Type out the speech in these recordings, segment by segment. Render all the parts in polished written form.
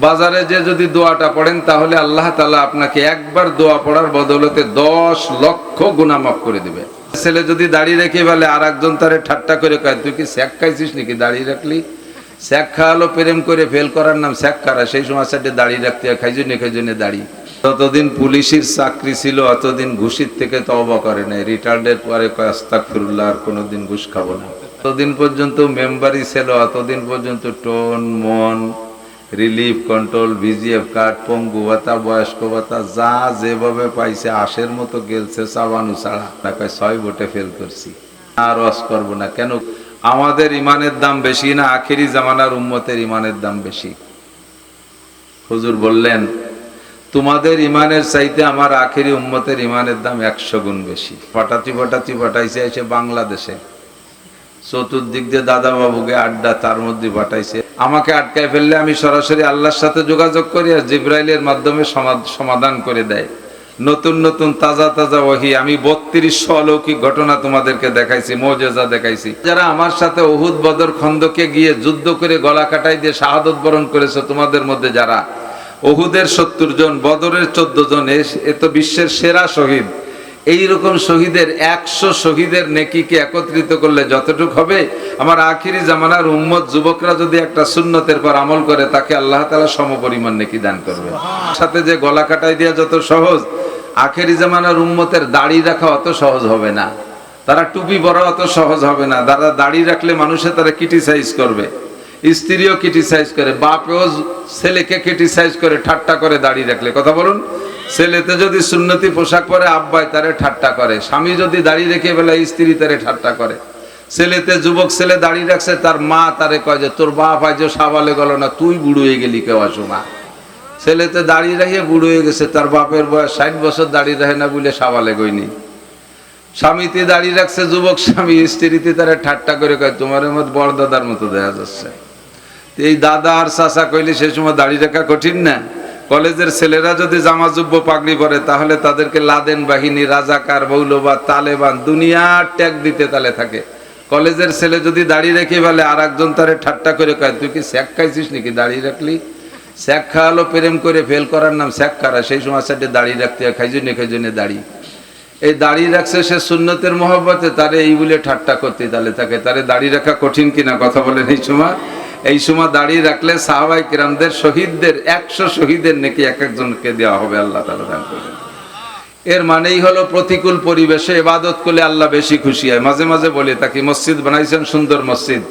বাজারে যে যদি দোয়াটা পড়েন তাহলে আল্লাহ তাআলা আপনাকে একবার দোয়া পড়ার বদৌলতে 10 লক্ষ গুনাহ মাফ করে দিবে। ছেলে যদি দাড়ি রেখে বলে আর একজন তারে ঠাট্টা করে কয়, তুই কি স্যাক খাইছিস নাকি দাড়ি রাখলি? স্যাক খাওয়ালো প্রেম করে ফেল করার নাম স্যাক খারা। সেই সময় সাথে দাড়ি রাখতে হয়, খাইজনে দাড়ি। ততদিন পুলিশের চাকরি ছিল, অতদিন ঘুষির থেকে তওবা করে নাই। রিটায়ার্ডের পরে কয় আস্তাগফিরুল্লাহ, আর কোনোদিন ঘুষ খাবো না। ততদিন পর্যন্ত মেম্বারই ছিল, অতদিন পর্যন্ত টোন মন রিলিফ কন্ট্রোল ভিজিএফ কার্ড পঙ্গু ভাতা বয়স্ক ভাতা যা যেভাবে পাইছে আশের মতো গেলছে চাবানু ছাড়া। টাকায় 6 ভোটে ফেল করছি, আর ওয়াজ করবো না। কেন? আমাদের ইমানের দাম বেশি না আখেরি জামানার উম্মতের ইমানের দাম বেশি? হুজুর বললেন, তোমাদের ইমানের চাইতে আমার আখেরি উম্মতের ইমানের দাম 100 গুণ বেশি। পাঠাইছে এসে বাংলাদেশে, চতুর্দিক দিয়ে দাদা বাবুকে আড্ডা, তার মধ্যে পাঠাইছে। আমাকে আটকায় ফেললে আমি সরাসরি আল্লাহর সাথে যোগাযোগ করি, আর জিব্রাইলের মাধ্যমে সমাধান করে দেয়। নতুন নতুন তাজা তাজা ওহী। আমি 3200 অলৌকিক ঘটনা তোমাদেরকে দেখাইছি, মুজিজা দেখাইছি। যারা আমার সাথে উহুদ বদর খন্দকে গিয়ে যুদ্ধ করে গলা কাটাই দিয়ে শাহাদত বরণ করেছে, তোমাদের মধ্যে যারা উহুদের 70 জন, বদরের 14 জন, এ তো বিশ্বের সেরা শহীদ। এইরকম শহীদের 100 শহীদের নেকিকে একত্রিত করলে যতটুক হবে, আমার আখিরি জামানার উম্মত যুবকরা যদি একটা সুন্নতের পর আমল করে, তাকে আল্লাহ তাআলা সমপরিমাণ নেকি দান করবে। সাথে যে গলা কাটাই দেওয়া যত সহজ, আখিরি জামানার উম্মতের দাড়ি রাখা অত সহজ হবে না। তারা টুপি পরা অত সহজ হবে না। তারা দাড়ি রাখলে মানুষে তারা ক্রিটিসাইজ করবে, স্ত্রীও ক্রিটিসাইজ করে, বাপেও ছেলেকে ক্রিটিসাইজ করে, ঠাট্টা করে দাড়ি রাখলে। কথা বলুন। ছেলেতে যদি সুন্নতি পোশাক পরে আব্বাই তারে ঠাট্টা করে, স্বামী যদি দাড়ি রেখে বেলা স্ত্রী তারে ঠাট্টা করে। ছেলেতে যুবক ছেলে দাড়ি রাখছে, তার মা তারে কয় যে তোর বাপ আজ সাবালে গেল না, তুই বুড়ো হয়ে গেলি কেউ আসো না। ছেলেতে দাড়ি রেখে বুড়ো হয়ে গেছে, তার বাপের বয়স 60 বছর, দাড়ি রাখে না বলে সাবালে গইনি। স্বামীতে দাড়ি রাখছে যুবক স্বামী, স্ত্রীতে তারা ঠাট্টা করে কয় তোমার মত বড় দাদার মতো দেখা যাচ্ছে। এই দাদা আর চাচা কইলে সে সময় দাড়ি রাখা কঠিন না? কলেজের ছেলেরা যদি জামা জুব্ব পাগড়ি পরে, তাহলে তাদেরকে লাদেন বাহিনী, রাজাকার, মৌলবাদ, তালেবান দুনিয়ার ট্যাগ দিতে তালে থাকে। কলেজের ছেলে যদি দাড়ি রেখে বলে আর একজন তারে ঠাট্টা করে কয়, তুই কি স্যাক খাইছিস নাকি দাড়ি রাখলি? স্যাক খাওয়ালো প্রেম করে ফেল করার নাম স্যাক খারা। সেই সময় সাথে দাড়ি রাখতে হয়, খাইজনে দাড়ি। এই দাড়ি রাখছে সে সুন্নতের মহব্বতে, তারে এই বলে ঠাট্টা করতে তালে থাকে। তারে দাড়ি রাখা কঠিন কিনা কথা বলেন? এই সময় দাঁড়িয়ে রাখলে সাহাবাই কিরামদের শহীদদের 100 শহীদের নাকি এক একজনকে দেওয়া হবে, আল্লাহ তাআলা দান করবেন। এর মানেই হলো প্রতিকূল পরিবেশে ইবাদত করলে আল্লাহ বেশি খুশি হয়। মাঝে মাঝে বলে তাকে, মসজিদ বানাইছেন, সুন্দর মসজিদ,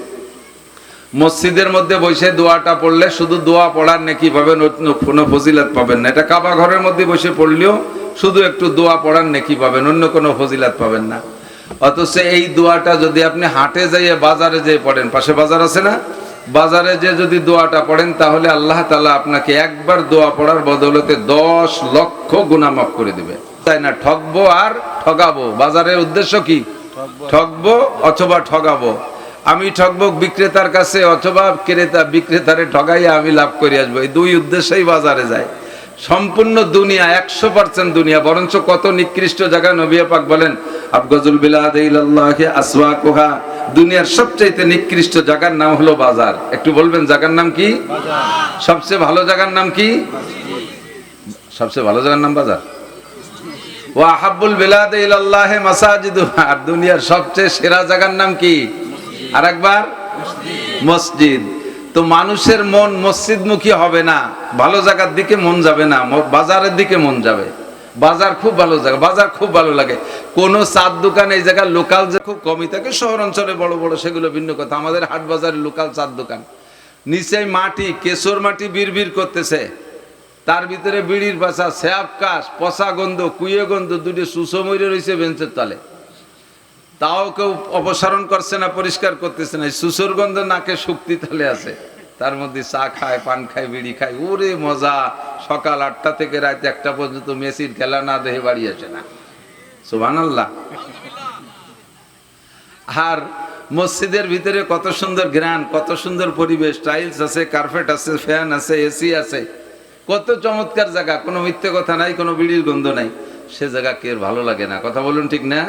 মসজিদের মধ্যে বসে দোয়াটা পড়লে শুধু দোয়া পড়ার নেকি পাবেন, কোনো ফজিলত পাবেন না। এটা কাবা ঘরের মধ্যে বসে পড়লেও শুধু একটু দোয়া পড়ার নেকি পাবেন, অন্য কোনো ফজিলত পাবেন না। অথচ এই দোয়াটা যদি আপনি হাটে যাইয়ে বাজারে যেয়ে পড়েন, পাশে বাজার আছে না, বাজারে যে যদি দোয়াটা পড়েন, তাহলে আল্লাহ তাআলা আপনাকে একবার দোয়া পড়ার বদৌলতে 10 লক্ষ গুনাহ মাফ করে দিবে। তাই না? ঠকবো আর ঠগাবো, বাজারের উদ্দেশ্য কি? ঠকবো অথবা ঠগাবো। আমি ঠকবো বিক্রেতার কাছে, অথবা বিক্রেতারে ঠগাইয়া আমি লাভ করে আসবো। এই দুই উদ্দেশ্যেই বাজারে যায়। সম্পূর্ণ দুনিয়া 100% দুনিয়া, বরঞ্চ কত নিকৃষ্ট জায়গা। নবী পাক বলেন, আবগাজুল বিলাদ ইলাল্লাহি আসওয়াকুহা, দুনিয়ার সবচেয়ে নিকৃষ্ট জায়গার নাম হলো বাজার। একটু বলবেন জায়গার নাম কি? বাজার। সবচেয়ে ভালো জায়গার নাম কি? সবচেয়ে ভালো জায়গার নাম বাজার। ওয়া আহাব্বুল বিলাদ ইলাল্লাহি মাসাজিদুহা, আর দুনিয়ার সবচেয়ে সেরা জায়গার নাম কি? আরেকবার, মসজিদ। তো মানুষের মন মসজিদমুখী হবে না, ভালো জায়গার দিকে মন যাবে না, বাজারের দিকে মন যাবে। বাজার খুব ভালো জায়গা, বাজার খুব ভালো লাগে। কোন চার দোকান এই জায়গার লোকাল যে খুব কমই থাকে, শহর অঞ্চলে বড় বড় সেগুলো ভিন্ন কথা। আমাদের হাট বাজারে লোকাল চার দোকান, নিচে মাটি, কেশর মাটি বিড়বিড় করতেছে, তার ভিতরে বিড়ির পাশা, স্যাপ কাশ, পচা গন্ধ, কুয়ে গন্ধ, দুটি সুসমৈরে রয়েছে বেঞ্চের তলে। তাও কেউ অপসারণ করছে না, পরিষ্কার করতেছে না। সুসুর গন্ধ নাকে শুক্তি তালে আছে, তার মধ্যে চা খায়, পান খায়, বিড়ি খায়। ওরে মজা! সকাল 8টা থেকে রাত 1টা পর্যন্ত মেসির খেলা না দেখে বাড়ি আসে না। সুবহানাল্লাহ। আর মসজিদের ভিতরে কত সুন্দর ঘ্রাণ, কত সুন্দর পরিবেশ, টাইলস আছে, কার্পেট আছে, ফ্যান আছে, এসি আছে, কত চমৎকার জায়গা। কোনো মিথ্যে কথা নাই, কোনো বিড়ির গন্ধ নাই। সে জায়গা কে ভালো লাগে না? কথা বলুন, ঠিক না?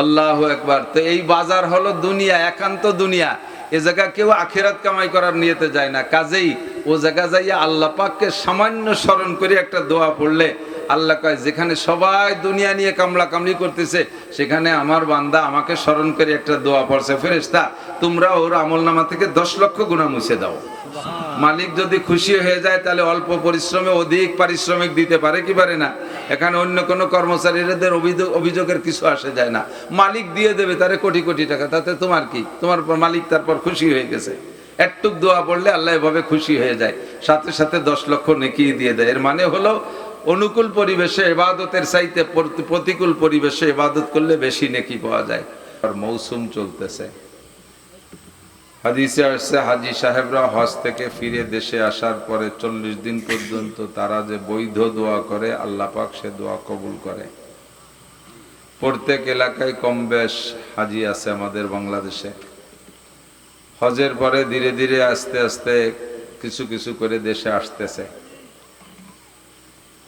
আল্লাহু আকবার। তো এই বাজার হলো দুনিয়া, একান্ত দুনিয়া। এ জায়গা কেউ আখিরাত কামাই করার নিয়তে যায় না। কাজেই ও জায়গা যাইয়া আল্লাহ পাককে সামান্য স্মরণ করে একটা দোয়া পড়লে আল্লাহ কয় যেখানে সবাই দুনিয়া নিয়ে কামলা কামলি করতেছে সেখানে আমার বান্দা আমাকে স্মরণ করে একটা দোয়া পড়ছে, ফেরেশতা তোমরা ওর আমলনামা থেকে 10 লক্ষ গুনাহ মুছে দাও। মালিক যদি খুশি হয়ে যায় তাহলে অল্প পরিশ্রমে অধিক পারিশ্রমিক দিতে পারে কি পারে না? এখানে অন্য কোনো কর্মচারীদের অভিযোগের কিছু আসে যায় না। মালিক দিয়ে দেবে তারে কোটি কোটি টাকা, তাতে তোমার কি? তোমার মালিক তারপর খুশি হয়ে গেছে। একটুক দোয়া পড়লে আল্লাহ এভাবে খুশি হয়ে যায়, সাথে সাথে 10 লক্ষ নেকি দিয়ে দেয়। এর মানে হলো অনুকূল পরিবেশে ইবাদতের চাইতে প্রতিকূল পরিবেশে ইবাদত করলে বেশি নেকি পাওয়া যায়। আর মৌসুম চলতেছে, হাদিসে আসছে হাজী সাহেবরা হজ থেকে ফিরে দেশে আসার পরে 40 দিন পর্যন্ত তারা যে বৈধ দোয়া করে আল্লাহ পাক সে দোয়া কবুল করে। প্রত্যেক এলাকায় কম বেশ হাজি আছে আমাদের বাংলাদেশে। হজের পরে ধীরে ধীরে আস্তে আস্তে কিছু কিছু করে দেশে আসতেছে।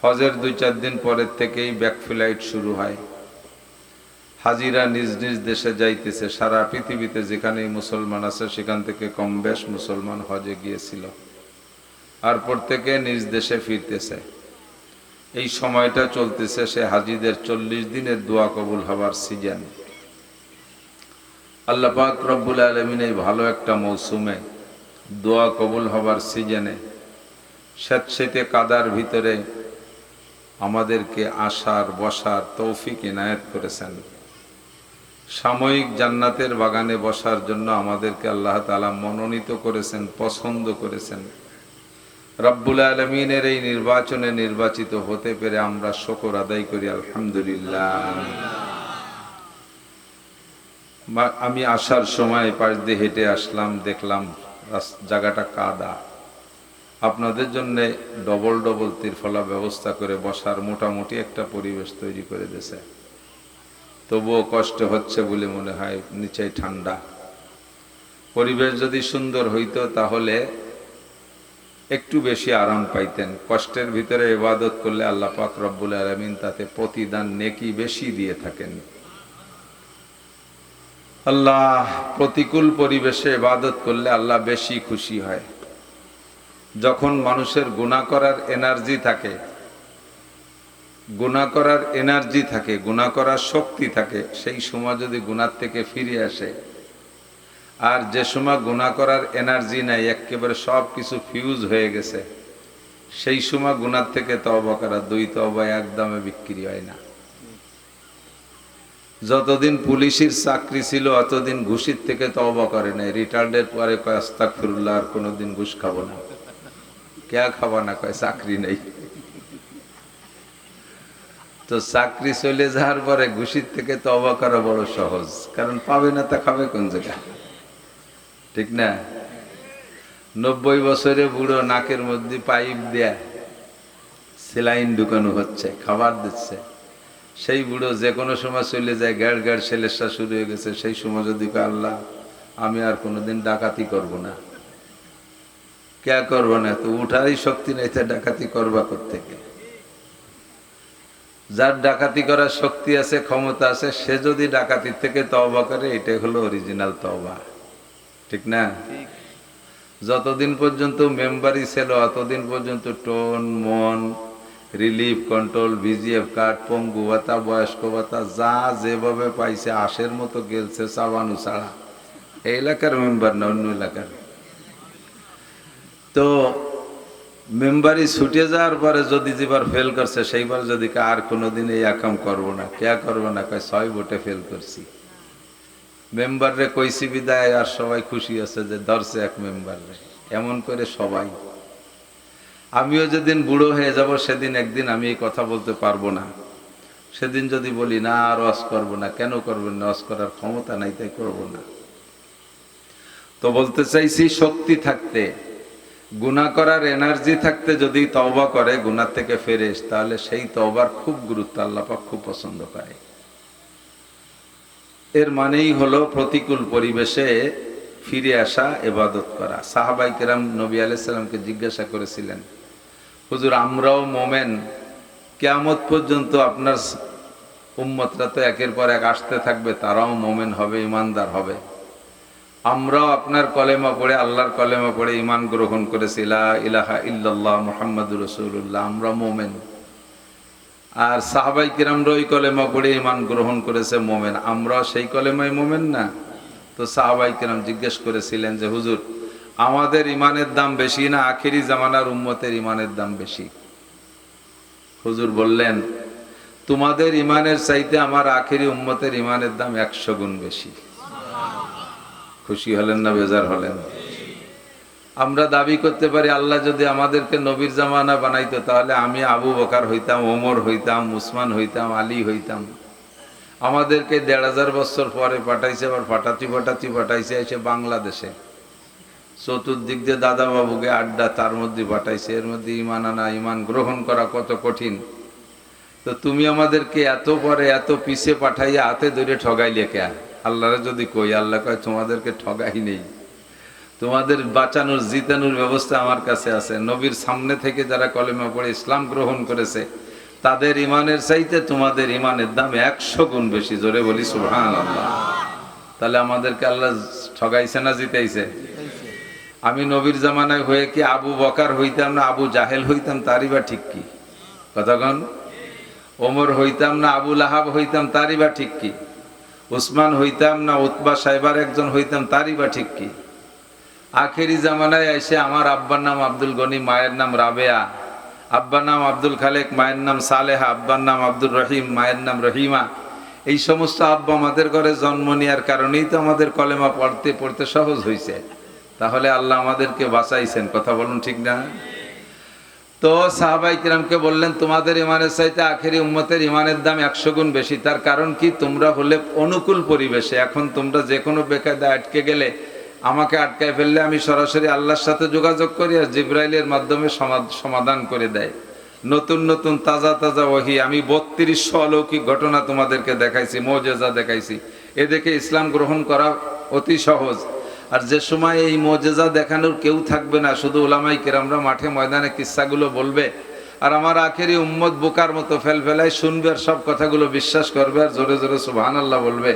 হজের 2-4 দিন পরের থেকেই ব্যাক ফ্লাইট শুরু হয়। হাজিরা নিজ নিজ দেশে যাইতেছে। সারা পৃথিবীতে যেখানেই মুসলমান আছে সেখান থেকে কম বেশ মুসলমান হজে গিয়েছিল, আর প্রত্যেকে নিজ দেশে ফিরতেছে। এই সময়টা চলতেছে সে হাজিদের 40 দিনের দোয়া কবুল হবার সিজন। আল্লাহ পাক রব্বুল আলামিন এই ভালো একটা মৌসুমে দোয়া কবুল হবার সিজনে স্যাঁতসেঁতে কাদার ভিতরে আমাদেরকে আসার বসার তৌফিক ইনায়েত করেছেন। সাময়িক জান্নাতের বাগানে বসার জন্য আমাদেরকে আল্লাহ তাআলা মনোনীত করেছেন, পছন্দ করেছেন। রব্বুল আলামিনের এই নির্বাচনে নির্বাচিত হতে পেরে আমরা শুকর আদায় করি, আলহামদুলিল্লাহ। আমি আসার সময় পাশ দিয়ে হেঁটে আসলাম, দেখলাম জায়গাটা কাদা। আপনাদের জন্য ডবল ডবল তিরফলা ব্যবস্থা করে বসার মোটামুটি একটা পরিবেশ তৈরি করে দিয়েছে। তবুও কষ্ট হচ্ছে বলে মনে হয়, নিচে ঠান্ডা। পরিবেশ যদি সুন্দর হইতো তাহলে একটু বেশি আরাম পাইতেন। কষ্টের ভিতরে ইবাদত করলে আল্লাহ পাক রব্বুল আলামিন তাতে প্রতিদান নেকি বেশি দিয়ে থাকেন। আল্লাহ প্রতিকূল পরিবেশে ইবাদত করলে আল্লাহ বেশি খুশি হয়। যখন মানুষের গুনাহ করার এনার্জি থাকে, গুনাহ করার এনার্জি থাকে, গুনাহ করার শক্তি থাকে, সেই সময় যদি গুনাহ থেকে ফিরে আসে, আর যে সময় গুনাহ করার এনার্জি নাই, একেবারে সব কিছু ফিউজ হয়ে গেছে, সেই সময় গুনাহ থেকে তওবা করা 2 তওবা একদমে বিক্রি হয় না। যতদিন পুলিশের চাকরি ছিল অতদিন ঘুষির থেকে তওবা করে নাই। রিটায়ার্ডের পরে কয় আস্তাগফিরুল্লাহ, আর কোনোদিন ঘুষ খাবো না। কে খাবা না? কয় চাকরি নেই। তো চাকরি চলে যাওয়ার পরে ঘুষির থেকে তওবা করা বড় সহজ, কারণ পাবে না তা খাবে কোন জায়গায়, ঠিক না? 90 বছরে বুড়ো, নাকের মধ্যে পাইপ দেয়া সেলাইন ঢুকানো হচ্ছে, খাবার দিচ্ছে। সেই বুড়ো যে কোনো সময় চলে যায়, গ্যাড় গ্যাড় সেলেসা শুরু হয়ে গেছে, সেই সময় যদি কয় আল্লাহ আমি আর কোনোদিন ডাকাতি করব না, কে করবো না? তো উঠারই শক্তি নেই, তা ডাকাতি করবা কোত্থেকে? যার ডাকাতি করার শক্তি আছে, ক্ষমতা আছে, সে যদি ডাকাতির থেকে তওবা করে, এটাই হলো অরিজিনাল তওবা, ঠিক না? যতদিন পর্যন্ত মেম্বারি ছিল অতদিন পর্যন্ত টোন, মন, রিলিফ, কন্ট্রোল, ভিজিএফ কার্ড, পঙ্গু ভাতা, বয়স্ক ভাতা যা যেভাবে পাইছে আশের মতো গেলছে চাবানু ছাড়া। এই এলাকার মেম্বার না, অন্য এলাকার। তো মেম্বারি ছুটে যাওয়ার পরে যদি যেবার ফেল করছে, সেইবার যদি আর কোনোদিন এই আকাম করবো না, কে করবো না? কয় 6 ভোটে ফেল করছি। মেম্বাররে কইছি বিদায়, আর সবাই খুশি আছে যে ধরছে এক মেম্বাররে। এমন করে সবাই। আমিও যেদিন বুড়ো হয়ে যাব সেদিন একদিন আমি এই কথা বলতে পারবো না। সেদিন যদি বলি না আর ওয়াজ করবো না, কেন করবেন না? ওয়াজ করার ক্ষমতা নাই, তাই করবো না। তো বলতে চাইছি, শক্তি থাকতে, গুনাহ করার এনার্জি থাকতে যদি তওবা করে, গুনাহ থেকে ফিরে, তাহলে সেই তওবার খুব গুরুত্ব, আল্লাহ পাক খুব পছন্দ করে। এর মানেই হলো প্রতিকূল পরিবেশে ফিরে আসা, ইবাদত করা। সাহাবায়ে কেরাম নবী আলাইহিস সালামকে জিজ্ঞাসা করেছিলেন, হুজুর আমরাও মোমেন, কিয়ামত পর্যন্ত আপনার উম্মতরা তো একের পর এক আসতে থাকবে, তারাও মোমেন হবে, ইমানদার হবে, আমরাও আপনার কলেমা পড়ে, আল্লাহর কলেমা পড়ে ঈমান গ্রহণ করেছি, লা ইলাহা ইল্লাল্লাহ মুহাম্মাদুর রাসূলুল্লাহ, আমরা মুমিন। আর সাহাবাই কিরামরা ওই কলেমা পড়ে ঈমান গ্রহণ করেছে, মুমিন। আমরা সেই কলেমায় মুমিন না? তো সাহাবাই কিরাম জিজ্ঞেস করেছিলেন যে হুজুর, আমাদের ঈমানের দাম বেশি না আখেরি জামানার উম্মতের ঈমানের দাম বেশি? হুজুর বললেন, তোমাদের ঈমানের চাইতে আমার আখেরি উম্মতের ঈমানের দাম 100 গুণ বেশি। খুশি হলেন না বেজার হলেন? আমরা দাবি করতে পারি আল্লাহ যদি আমাদেরকে নবীর জামানা বানাইতো তাহলে আমি আবু বকর হইতাম, ওমর হইতাম, উসমান হইতাম, আলী হইতাম। আমাদেরকে 1500 বছর পরে পাঠাইছে, আবার পাঠাইছে এসে বাংলাদেশে। চতুর্দিক দিয়ে দাদা বাবুকে আড্ডা, তার মধ্যে পাঠাইছে। এর মধ্যে ঈমান আনা, ঈমান গ্রহণ করা কত কঠিন। তো তুমি আমাদেরকে এত পরে এত পিছে পাঠাইয়া হাতে ধরে ঠগাইলে কে? আল্লাহরে যদি কই, আল্লাহ কয় তোমাদেরকে ঠগাই নেই, তোমাদের বাঁচানোর জিতানোর ব্যবস্থা আমার কাছে আছে। নবীর সামনে থেকে যারা কলেমা পড়ে ইসলাম গ্রহণ করেছে তাদের ঈমানের চাইতে তোমাদের ঈমানের দাম 100 গুণ বেশি। জোরে বলি সুবহানাল্লাহ। তাহলে আমাদেরকে আল্লাহ ঠগাইছে না জিতাইছে? আমি নবীর জামানায় হয়ে কি আবু বকর হইতাম না আবু জাহেল হইতাম, তারই বা ঠিক কি? কথাগণ। ওমর হইতাম না আবু লাহাব হইতাম, তারই বা ঠিক কি? উসমান হইতাম না উতবা সাইবার একজন হইতাম, তারই বা ঠিক কি? আখেরি জামানায় এসে আমার আব্বার নাম আব্দুল গনি, মায়ের নাম রাবেয়া, আব্বার নাম আব্দুল খালেক, মায়ের নাম সালেহা, আব্বার নাম আব্দুল রহিম, মায়ের নাম রহিমা। এই সমস্ত আব্বা আমাদের ঘরে জন্ম নেওয়ার কারণেই তো আমাদের কলেমা পড়তে পড়তে সহজ হয়েছে। তাহলে আল্লাহ আমাদেরকে বাঁচাইছেন। কথা বলুন ঠিক না? তো সাহাবাই কিরামকে বললেন, তোমাদের ঈমানের চাইতে আখেরি উম্মতের ঈমানের দাম 100 গুণ বেশি। তার কারণ কি? তোমরা হলে অনুকূল পরিবেশে। এখন তোমরা যে কোনো বেকায়দায় আটকে গেলে, আমাকে আটকায় ফেললে আমি সরাসরি আল্লাহর সাথে যোগাযোগ করি, আর জিবরাইলের মাধ্যমে সমাধান করে দেয়। নতুন নতুন তাজা তাজা ওহী। আমি 3200 অলৌকিক ঘটনা তোমাদেরকে দেখাইছি, মুজিজা দেখাইছি। এ দেখে ইসলাম গ্রহণ করা অতি সহজ। আর যে সময় এই মুজিজা দেখানোর কেউ থাকবে না, শুধু উলামায়ে কেরামরা মাঠে ময়দানে কিস্সাগুলো বলবে, আর আমার আখেরি উম্মত বোকার মতো ফেলফেলায় শুনবে, আর সব কথাগুলো বিশ্বাস করবে, আর জোরে জোরে সুবহানাল্লাহ বলবে,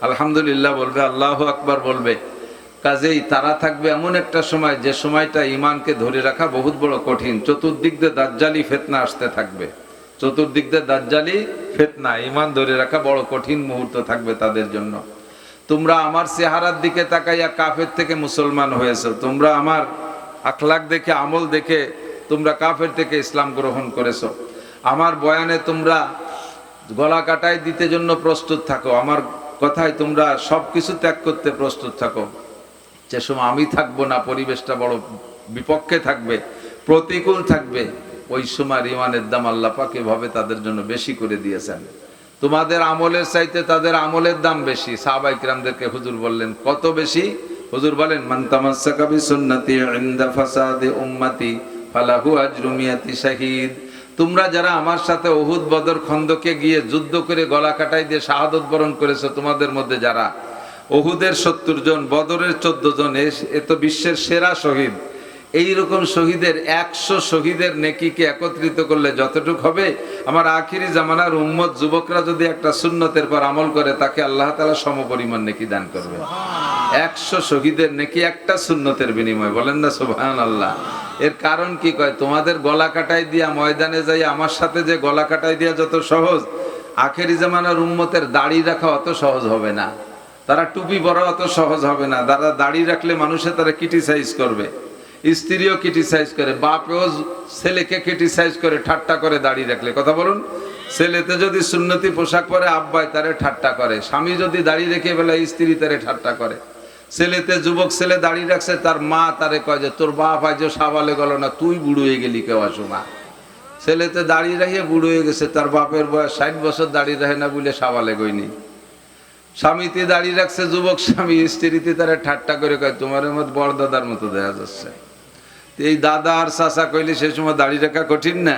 আলহামদুলিল্লাহ বলবে, আল্লাহু আকবার বলবে। কাজেই তারা থাকবে এমন একটা সময়, যে সময়টা ঈমানকে ধরে রাখা বহুত বড় কঠিন। চতুর্দিক দিয়ে দাজ্জালি ফিতনা আসতে থাকবে, চতুর্দিক দিয়ে দাজ্জালি ফিতনা, ঈমান ধরে রাখা বড় কঠিন মুহূর্ত থাকবে তাদের জন্য। তোমরা আমার চেহারার দিকে তাকাইয়া কাফের থেকে মুসলমান হয়েছো, তোমরা আমার আখলাক দেখে, আমল দেখে তোমরা কাফের থেকে ইসলাম গ্রহণ করেছো। আমার বয়ানে তোমরা গলা কাটাই দিতে জন্য প্রস্তুত থাকো, আমার কথায় তোমরা সবকিছু ত্যাগ করতে প্রস্তুত থাকো। যে সময় আমি থাকবো না, পরিবেশটা বড় বিপক্ষে থাকবে, প্রতিকূল থাকবে, ওই সময় ঈমানের দাম আল্লাহ পাক এভাবে তাদের জন্য বেশি করে দিয়েছেন। তোমাদের আমলের চাইতে তাদের আমলের দাম বেশি। সাহাবায়ে কিরামদেরকে হুজুর বললেন, কত বেশি? হুজুর বলেন, মান তামাসসাকা বিসুন্নতি ইনদা ফাসাদি উম্মতি ফালাহু আজরু মিয়াতি শাহীদ। তোমরা যারা আমার সাথে উহুদ, বদর, খন্দকে গিয়ে যুদ্ধ করে গলা কাটাই দিয়ে শাহাদত বরণ করেছো, তোমাদের মধ্যে যারা উহুদের 70 জন, বদরের 14 জন, এ তো বিশ্বের সেরা শহীদ। এইরকম শহীদের 100 শহীদের নেকিকে একত্রিত করলে যতটুক হবে, আমার আখিরি জামানার উম্মত যুবকরা যদি একটা সুন্নতের পর আমল করে, তাকে আল্লাহ তাআলা সমপরিমাণ নেকি দান করবে। 100 শহীদের নেকি একটা সুন্নতের বিনিময়ে। বলেন না সুবহানাল্লাহ। এর কারণ কি? কয় তোমাদের গলা কাটাই দিয়া ময়দানে যাই আমার সাথে যে গলা কাটাই দিয়া যত সহজ, আখিরি জামানার উম্মতের দাড়ি রাখা অত সহজ হবে না, তারা টুপি পরা অত সহজ হবে না। তারা দাড়ি রাখলে মানুষে তারা ক্রিটিসাইজ করবে, স্ত্রীও ক্রিটিসাইজ করে, বাপেও ছেলেকে ক্রিটিসাইজ করে, ঠাট্টা করে দাড়ি রাখলে। কথা বলুন। ছেলেতে যদি সুন্নতি পোশাক পরে আব্বাই তারে ঠাট্টা করে, স্বামী যদি দাড়ি রেখে বেলা স্ত্রী তারে ঠাট্টা করে। ছেলেতে যুবক ছেলে দাড়ি রাখছে, তার মা তারে কয় যে তোর বাপ আজ সাবালে গেল না, তুই বুড়ো হয়ে গেলি কেউ আসো না। ছেলেতে দাড়ি রাখিয়ে বুড়ো হয়ে গেছে, তার বাপের বয়স 60 বছর, দাড়ি রাখে না বলে সাবালে গইনি। স্বামীতে দাড়ি রাখছে যুবক স্বামী, স্ত্রীতে তারা ঠাট্টা করে কয় তোমার মত বড় দাদার মতো দেখা যাচ্ছে। এই দাদা আর চাচা কইলে সে সময় দাড়ি রাখা কঠিন না।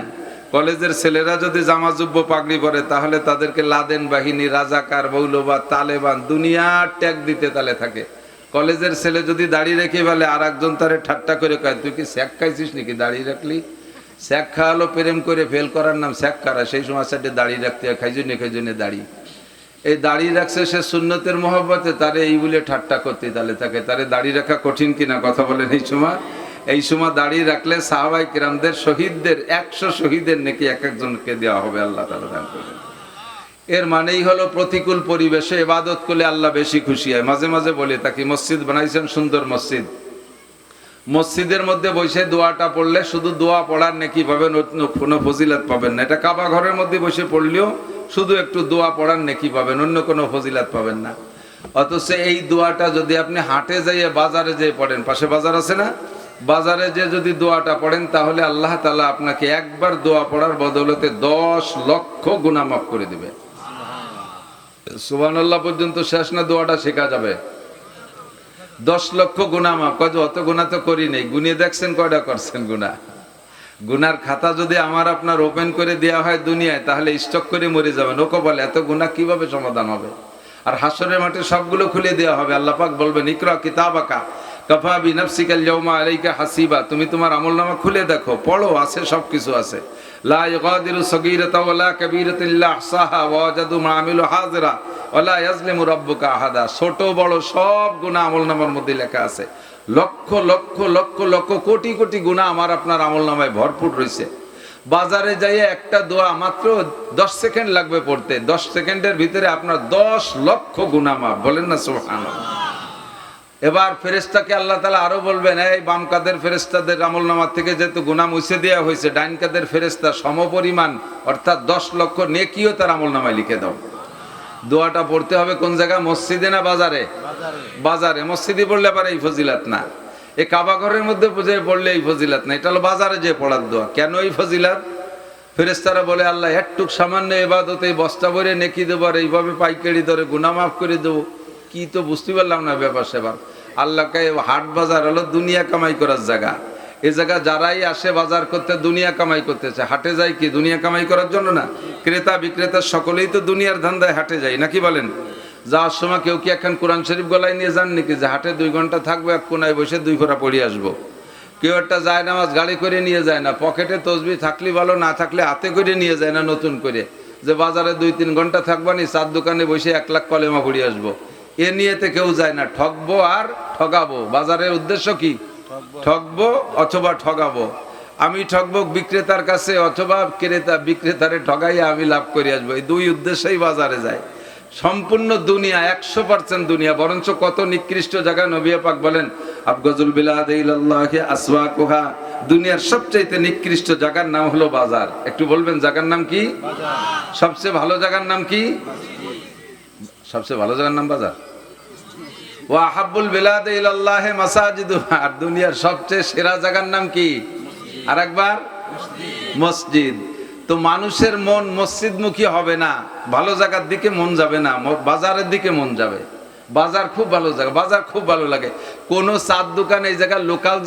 কলেজের ছেলেরা যদি জামা জুব্ব পাগড়ি পরে, তাহলে তাদেরকে লাদেন বাহিনী, রাজাকার, মৌলবাদ, তালেবান, দুনিয়ার ট্যাগ দিতে তালে থাকে। কলেজের ছেলে যদি দাড়ি রেখে বলে, আর একজন তারে ঠাট্টা করে কয় তুই কি স্যাক খাইছিস নাকি দাড়ি রাখলি? স্যাক খাওয়ালো প্রেম করে ফেল করার নাম স্যাক খারা। সেই সময় সাথে দাড়ি রাখতে হয়, খাইজনে দাড়ি। এই দাড়ি রাখছে সে সুন্নতের মহব্বতে, তারে এই বলে ঠাট্টা করতে তাহলে তারে দাড়ি রাখা কঠিন কিনা কথা বলেন। এই সময় দাড়ি রাখলে সাহাবায়ে কিরামদের শহীদদের 100 শহীদের নেকি এক একজনকে দেওয়া হবে, আল্লাহ তাআলা দান করবেন। এর মানেই হলো প্রতিকূল পরিবেশে ইবাদত করলে আল্লাহ বেশি খুশি হয়। মাঝে মাঝে বলে তাকে মসজিদ বানাইছেন, সুন্দর মসজিদ, মসজিদের মধ্যে বসে দোয়াটা পড়লে শুধু দোয়া পড়ার নেকি পাবেন, কোনো ফজিলত পাবেন না। এটা কাবা ঘরের মধ্যে বসে পড়লেও শুধু একটু দোয়া পড়ার নেকি পাবেন, অন্য কোনো ফজিলত পাবেন না। অথচ এই দোয়াটা যদি আপনি হাটে যাইয়ে বাজারে যেয়ে পড়েন, পাশে বাজার আছে না, বাজারে যে যদি দোয়াটা পড়েন তাহলে আল্লাহ তাআলা আপনাকে একবার দোয়া পড়ার বদৌলতে 10 লক্ষ গুনাহ মাফ করে দিবে। সুবহানাল্লাহ পর্যন্ত শেষ না, দোয়াটা শেখা যাবে। 10 লক্ষ গুনাহ মাফ। কয় অত গুনাহ তো করি নাই, গুনিয়ে দেখছেন কয়টা করছেন গুনাহ? গুনার খাতা যদি আমার আপনার ওপেন করে দেওয়া হয় দুনিয়ায়, তাহলে স্টক করে মরে যাবেন। ওকে বলে এত গুনাহ কিভাবে সমাধান হবে? আর হাসরের মাঠে সবগুলো খুলে দেওয়া হবে। আল্লাহ পাক বলবেন ইকরা কিতাবাকা কাফা বিনাফসিকাল ইয়াউমা আলাইকা হাসিবা, তুমি তোমার আমলনামা খুলে দেখো, পড়ো, আছে সবকিছু আছে। লা ইগাদিরু সগীরাতা ওয়ালা কাবীরাতা ইল্লা আহসাহা ওয়া ওয়াজাদু মা আমিলু হাযিরা ওয়ালা ইয়াজলিমু রাব্বুকা আহাদা। ছোট বড় সব গুনাহ আমলনামার মধ্যে লেখা আছে। লক্ষ লক্ষ লক্ষ লক্ষ কোটি কোটি গুনাহ আমার আপনার আমলনামায় ভরপুর রয়েছে। বাজারে যাইয়ে একটা দোয়া মাত্র 10 সেকেন্ড লাগবে পড়তে, 10 সেকেন্ডের ভিতরে আপনার 10 লক্ষ গুনাহ মাফ। বলেন না সুবহানাল্লাহ। এবার ফেরেশতাকে আল্লাহ তাআলা আরো বলবেন, এই বাম কাদের ফেরেশতাদের আমলনামা থেকে যেহেতু গুনাহ মুছে দেওয়া হয়েছে, ডাইন কাদের ফেরেশতা সমপরিমাণ অর্থাৎ 10 লক্ষ নেকিও তার আমলনামায় লিখে দাও। দোয়াটা পড়তে হবে কোন জায়গায়? মসজিদে না বাজারে? বাজারে। মসজিদে পড়লে পারে এই ফজিলত না, এই কাবা ঘরের মধ্যে পড়লে এই ফজিলত না, এটা হলো বাজারে যে পড়ার দোয়া। কেন এই ফজিলত? ফেরেশতারা বলে আল্লাহ একটুক সামান্য ইবাদতে বস্তা ভরে নেকি দেবো, আর এইভাবে পাইকারি ধরে গুনাহ মাফ করে দেবো, কি তো বুঝতে পারলাম না ব্যাপার সেবার। আল্লাহকে হাট বাজার হলো দুনিয়া কামাই করার জায়গা। এই জায়গা যারাই আসে বাজার করতে দুনিয়া কামাই করতেছে। হাটে যায় কি দুনিয়া কামাই করার জন্য না? ক্রেতা বিক্রেতা সকলেই তো দুনিয়ার ধান্দায় হাটে যায়, নাকি বলেন? যাওয়ার সময় কেউ কি এখন কোরআন শরীফ গলায় নিয়ে যান নাকি যে হাটে 2 ঘন্টা থাকবো, এক কোনায় বসে 2 ফোঁটা পড়ে আসবো? কেউ একটা যায় নামাজ গাড়ি করে নিয়ে যায় না, পকেটে তসবিহ থাকলে ভালো, না থাকলে হাতে করে নিয়ে যায় না নতুন করে, যে বাজারে 2-3 ঘন্টা থাকবা নি, 4 দোকানে বসে 1 লাখ কলেমা পড়ে আসবো। এ নিয়েতে কেউ যায় না, ঠকবো আর ঠগাবো। বাজারের উদ্দেশ্য কি? ঠকবো অথবা ঠগাবো। আমি ঠকবো বিক্রেতার কাছে, অথবা ক্রেতা বিক্রেতারে ঠগাইয়া আমি লাভ করে আসবো। এই 2 উদ্দেশ্যেই বাজারে যায়। সম্পূর্ণ দুনিয়া 100% দুনিয়া। বরঞ্চ কত নিকৃষ্ট জায়গা নবী পাক বলেন আবগাজুল বিলাদ ইলাল্লাহি আসওয়াকুহা, দুনিয়ার সবচেয়ে নিকৃষ্ট জায়গার নাম হলো বাজার। একটু বলবেন জায়গার নাম কি? বাজার। সবচেয়ে ভালো জায়গার নাম কি? সবচেয়ে ভালো জায়গার নাম বাজার। ওয়া হাব্বুল বিলাদ ইলাল্লাহি মাসাজিদুহা, আর দুনিয়ার সবচেয়ে সেরা জায়গার নাম কি? আরেকবার মসজিদ। তো মানুষের মন মসজিদমুখী হবে না, ভালো জায়গার দিকে মন যাবে না, বাজারের দিকে মন যাবে। বাজার খুব ভালো জায়গা, বাজার খুব ভালো লাগে। কোন চার দোকান এই জায়গার লোকাল